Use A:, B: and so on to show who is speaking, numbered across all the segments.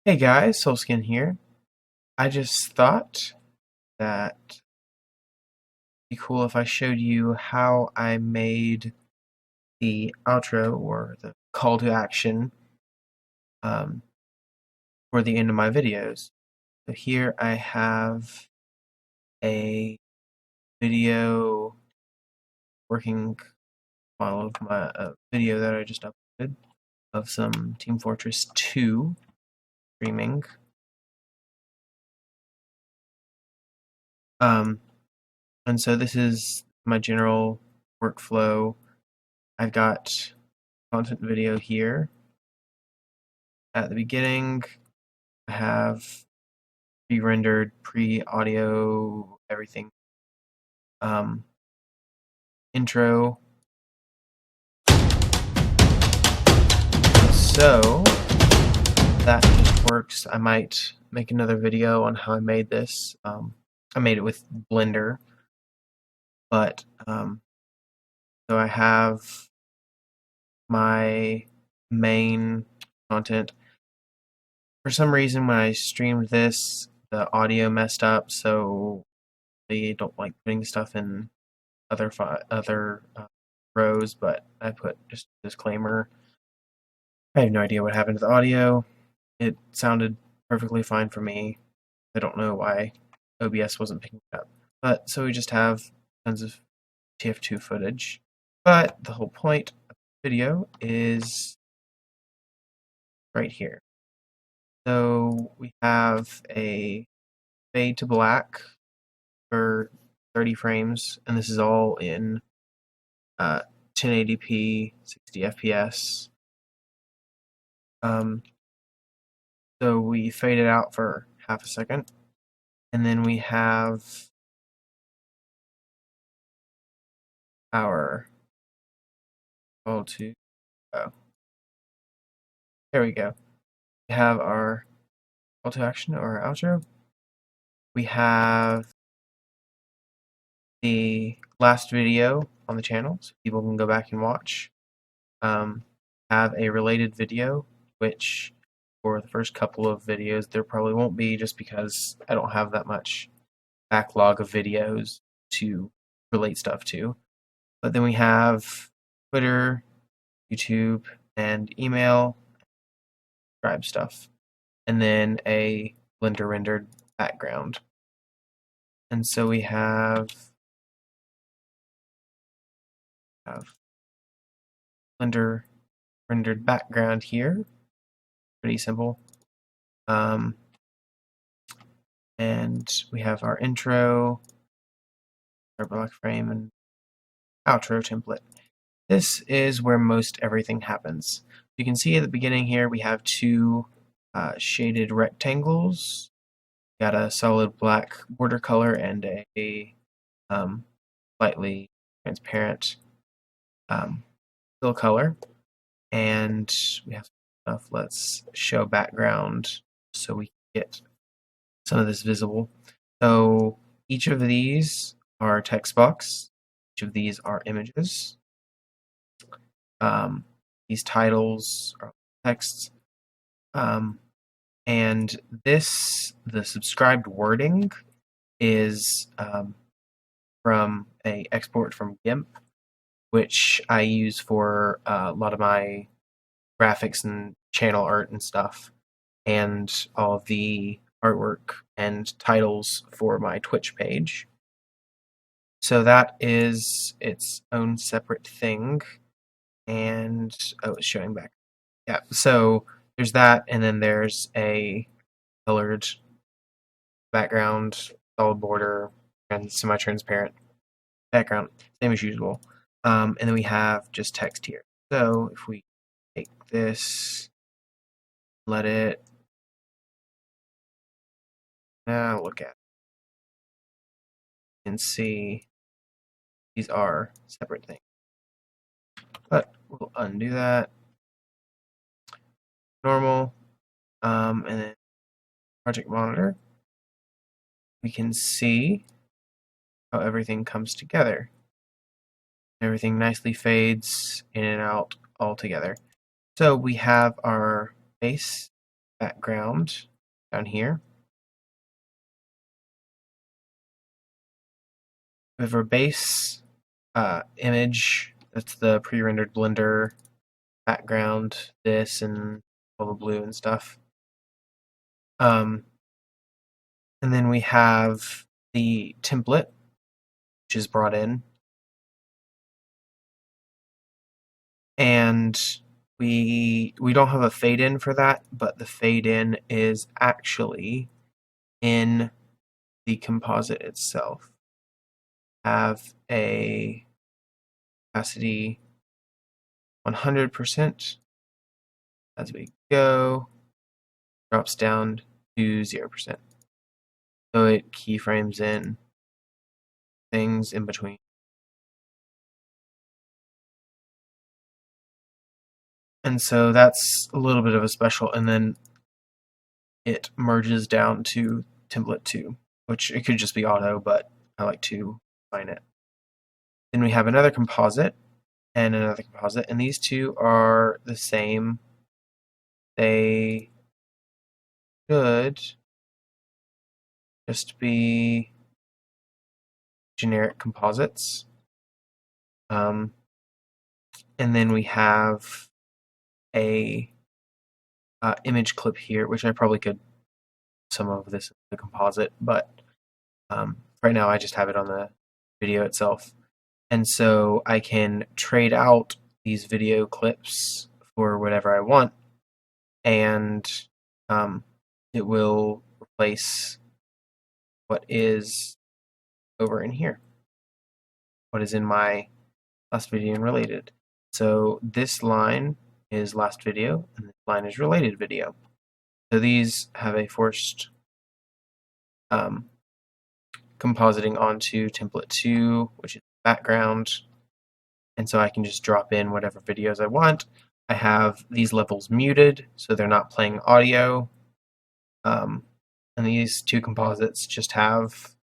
A: Hey guys, Soulskin here. I just thought that it'd be cool if I showed you how I made the outro or the call to action um, for the end of my videos. So here I have a video working model of my video that I just uploaded of some Team Fortress 2 streaming. Um, and so this is my general workflow. I've got content video here. At the beginning, I have pre-rendered, pre-audio, everything. Intro. So that just works. I might make another video on how I made this. I made it with Blender, but so I have my main content. For some reason, when I streamed this, the audio messed up, so they don't like putting stuff in other rows. But I put just a disclaimer. I have no idea what happened to the audio. It sounded perfectly fine for me. I don't know why OBS wasn't picking it up. But so we just have tons of TF2 footage. But the whole point of the video is right here. So we have a fade to black for 30 frames, and this is all in 1080p, 60 FPS. So we fade it out for half a second, and then we have our call to there we go. We have our call to action or outro. We have the last video on the channel, so people can go back and watch. Have a related video, which for the first couple of videos there probably won't be, just because I don't have that much backlog of videos to relate stuff to. But then we have Twitter, YouTube, and email, subscribe stuff, and then a Blender rendered background. And so we have Blender rendered background here. Pretty simple. And we have our intro, our block frame, and outro template. This is where most everything happens. You can see at the beginning here we have two shaded rectangles. Got a solid black border color and a slightly transparent fill color. And we have stuff. Let's show background so we can get some of this visible. So each of these are text box. Each of these are images. These titles are texts. And this, the subscribed wording, is from a export from GIMP, which I use for a lot of my graphics and channel art and stuff, and all of the artwork and titles for my Twitch page. So that is its own separate thing. And oh, it's showing back. Yeah, so there's that, and then there's a colored background, solid border, and semi-transparent background, same as usual. And then we have just text here. So if we take this, let it now look at it, and see these are separate things. But we'll undo that. Normal, and then project monitor. We can see how everything comes together. Everything nicely fades in and out all together. So we have our base background down here. We have our base image. That's the pre-rendered Blender background, this and all the blue and stuff. And then we have the template, which is brought in. And we don't have a fade in for that, but the fade in is actually in the composite itself. Have a opacity 100% as we go, drops down to 0%. So it keyframes in things in between. And so that's a little bit of a special, and then it merges down to template 2, which it could just be auto, but I like to find it. Then we have another composite and another composite, and these two are the same. They should just be generic composites. And then we have a image clip here, which I probably could some of this in the composite, but right now I just have it on the video itself. And so I can trade out these video clips for whatever I want, and it will replace what is over in here, what is in my last video and related. So this line is last video, and this line is related video. So these have a forced compositing onto template 2, which is background, and so I can just drop in whatever videos I want. I have these levels muted, so they're not playing audio, and these two composites just have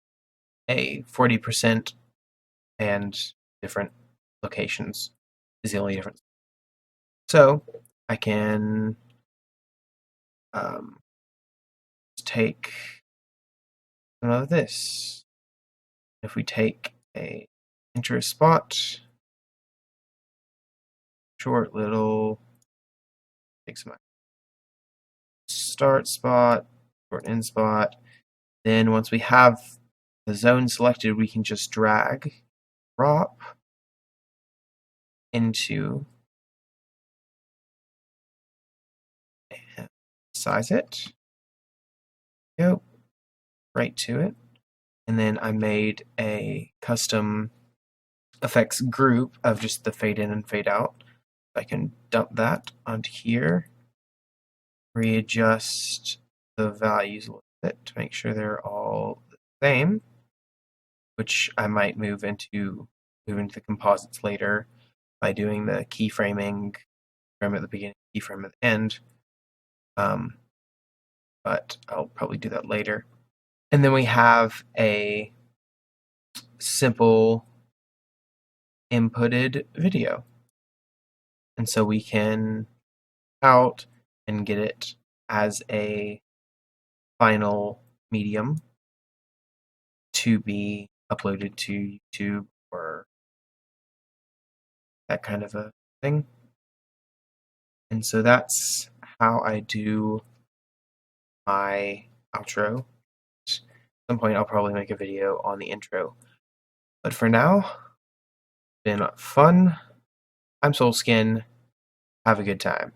A: a 40% and different locations is the only difference. So I can take some of this. If we take a intro spot, short little, take some start spot, short end spot. Then once we have the zone selected, we can just drag, drop into, and size it, go right to it. And then I made a custom effects group of just the fade in and fade out. I can dump that onto here, readjust the values a little bit to make sure they're all the same, which I might move into the composites later by doing the keyframing, frame at the beginning, keyframe at the end. But I'll probably do that later. And then we have a simple inputted video. And so we can out and get it as a final medium to be uploaded to YouTube or that kind of a thing. And so that's how I do my outro. At some point I'll probably make a video on the intro. But for now, it's been fun. I'm Soulskin. Have a good time.